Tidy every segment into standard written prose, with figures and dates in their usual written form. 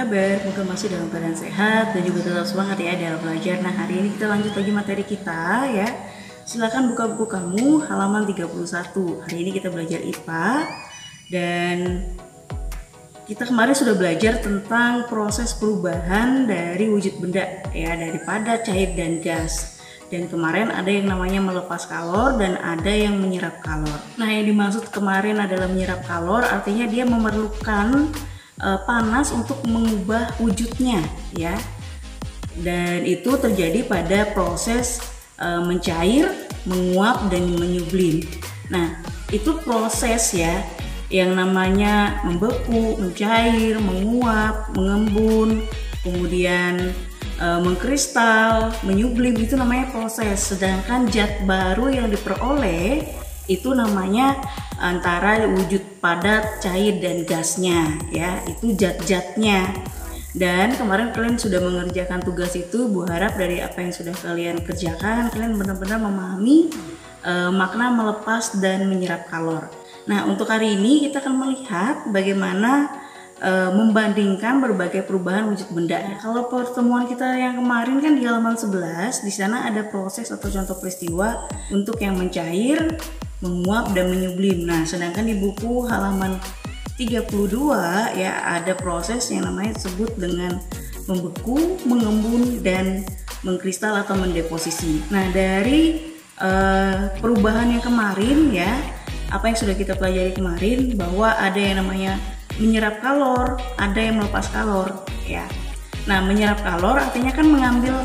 kabar? Semoga masih dalam keadaan sehat dan juga tetap semangat ya dalam belajar. Nah, hari ini kita lanjut lagi materi kita ya. Silakan buka buku kamu halaman 31. Hari ini kita belajar IPA dan kita kemarin sudah belajar tentang proses perubahan dari wujud benda ya, dari padat, cair, dan gas. Dan kemarin ada yang namanya melepas kalor dan ada yang menyerap kalor. Nah, yang dimaksud kemarin adalah menyerap kalor, artinya dia memerlukan panas untuk mengubah wujudnya ya. Dan itu terjadi pada proses mencair, menguap, dan menyublim. Nah, itu proses ya, yang namanya membeku, mencair, menguap, mengembun, kemudian mengkristal, menyublim, itu namanya proses. Sedangkan zat baru yang diperoleh itu namanya antara wujud padat, cair, dan gasnya ya, itu zat-zatnya. Dan kemarin kalian sudah mengerjakan tugas itu. Bu harap dari apa yang sudah kalian kerjakan, kalian benar-benar memahami makna melepas dan menyerap kalor. Nah, untuk hari ini kita akan melihat bagaimana membandingkan berbagai perubahan wujud benda. Kalau pertemuan kita yang kemarin kan di halaman 11, di sana ada proses atau contoh peristiwa untuk yang mencair, menguap, dan menyublim. Nah, sedangkan di buku halaman 32 ya ada proses yang namanya disebut dengan membeku, mengembun, dan mengkristal atau mendeposisi. Nah, dari perubahan yang kemarin ya, apa yang sudah kita pelajari kemarin, bahwa ada yang namanya menyerap kalor, ada yang melepas kalor ya. Nah, menyerap kalor artinya kan mengambil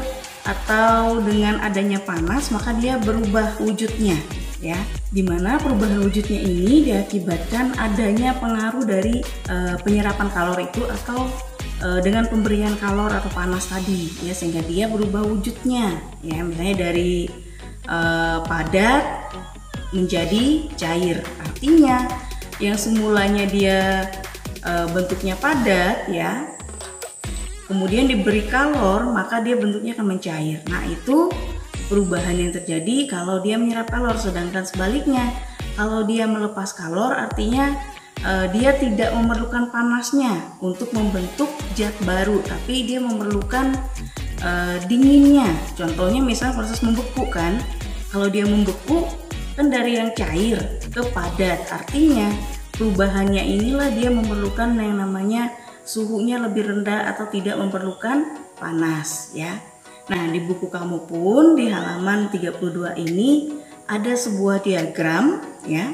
atau dengan adanya panas maka dia berubah wujudnya ya, dimana perubahan wujudnya ini diakibatkan adanya pengaruh dari penyerapan kalor itu atau dengan pemberian kalor atau panas tadi ya, sehingga dia berubah wujudnya ya, misalnya dari padat menjadi cair. Artinya yang semulanya dia bentuknya padat ya, kemudian diberi kalor maka dia bentuknya akan mencair. Nah, itu perubahan yang terjadi kalau dia menyerap kalor. Sedangkan sebaliknya, kalau dia melepas kalor artinya dia tidak memerlukan panasnya untuk membentuk zat baru, tapi dia memerlukan dinginnya. Contohnya misalnya proses membeku kan, kalau dia membeku kan dari yang cair ke padat, artinya perubahannya inilah dia memerlukan yang namanya suhunya lebih rendah atau tidak memerlukan panas ya. Nah, di buku kamu pun di halaman 32 ini ada sebuah diagram ya.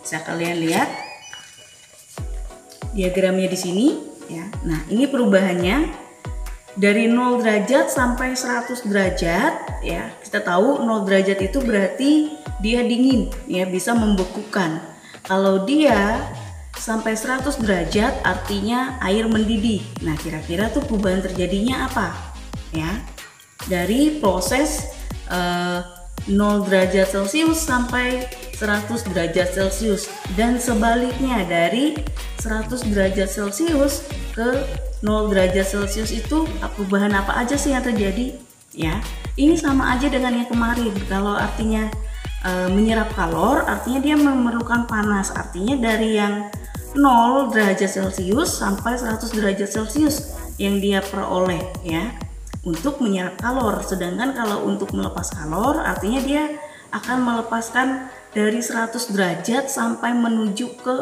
Bisa kalian lihat diagramnya di sini ya. Nah, ini perubahannya dari 0 derajat sampai 100 derajat ya. Kita tahu 0 derajat itu berarti dia dingin ya, bisa membekukan. Kalau dia sampai 100 derajat artinya air mendidih. Nah, kira-kira tuh perubahan terjadinya apa? Ya, dari proses 0 derajat Celcius sampai 100 derajat Celcius, dan sebaliknya dari 100 derajat Celcius ke 0 derajat Celcius itu perubahan apa aja sih yang terjadi ya. Ini sama aja dengan yang kemarin. Kalau artinya menyerap kalor artinya dia memerlukan panas, artinya dari yang 0 derajat Celcius sampai 100 derajat Celcius yang dia peroleh ya untuk menyerap kalor. Sedangkan kalau untuk melepas kalor artinya dia akan melepaskan dari 100 derajat sampai menuju ke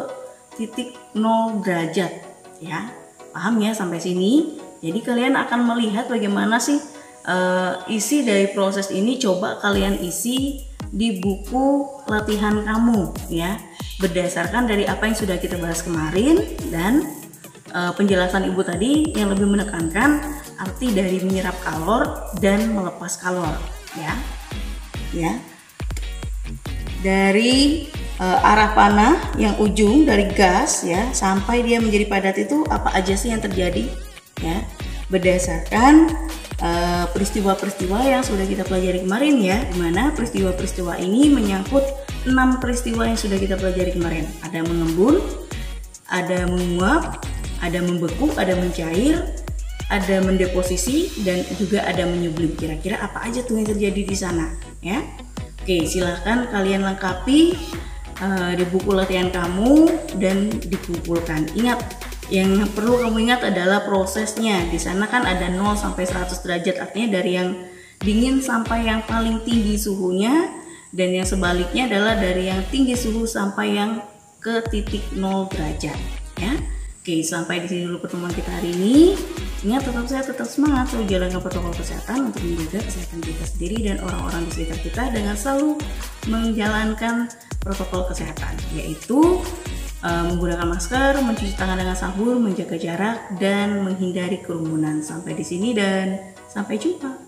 titik 0 derajat ya. Paham ya sampai sini? Jadi kalian akan melihat bagaimana sih isi dari proses ini. Coba kalian isi di buku latihan kamu ya, berdasarkan dari apa yang sudah kita bahas kemarin dan penjelasan ibu tadi yang lebih menekankan arti dari menyerap kalor dan melepas kalor ya. Dari arah panah yang ujung dari gas ya sampai dia menjadi padat itu apa aja sih yang terjadi ya, berdasarkan peristiwa-peristiwa yang sudah kita pelajari kemarin ya, dimana peristiwa-peristiwa ini menyangkut 6 peristiwa yang sudah kita pelajari kemarin. Ada mengembun, ada menguap, ada membeku, ada mencair, ada mendeposisi, dan juga ada menyublim. Kira-kira apa aja tuh yang terjadi di sana ya. Oke, silahkan kalian lengkapi di buku latihan kamu dan dikumpulkan. Ingat, Yang perlu kamu ingat adalah prosesnya. Di sana kan ada 0 sampai 100 derajat, artinya dari yang dingin sampai yang paling tinggi suhunya, dan yang sebaliknya adalah dari yang tinggi suhu sampai yang ke titik 0 derajat ya. Oke, sampai di sini dulu pertemuan kita hari ini. Ingat, tetap sehat, tetap semangat, selalu jalankan protokol kesehatan untuk menjaga kesehatan kita sendiri dan orang-orang di sekitar kita dengan selalu menjalankan protokol kesehatan, yaitu menggunakan masker, mencuci tangan dengan sabun, menjaga jarak, dan menghindari kerumunan. Sampai di sini dan sampai jumpa.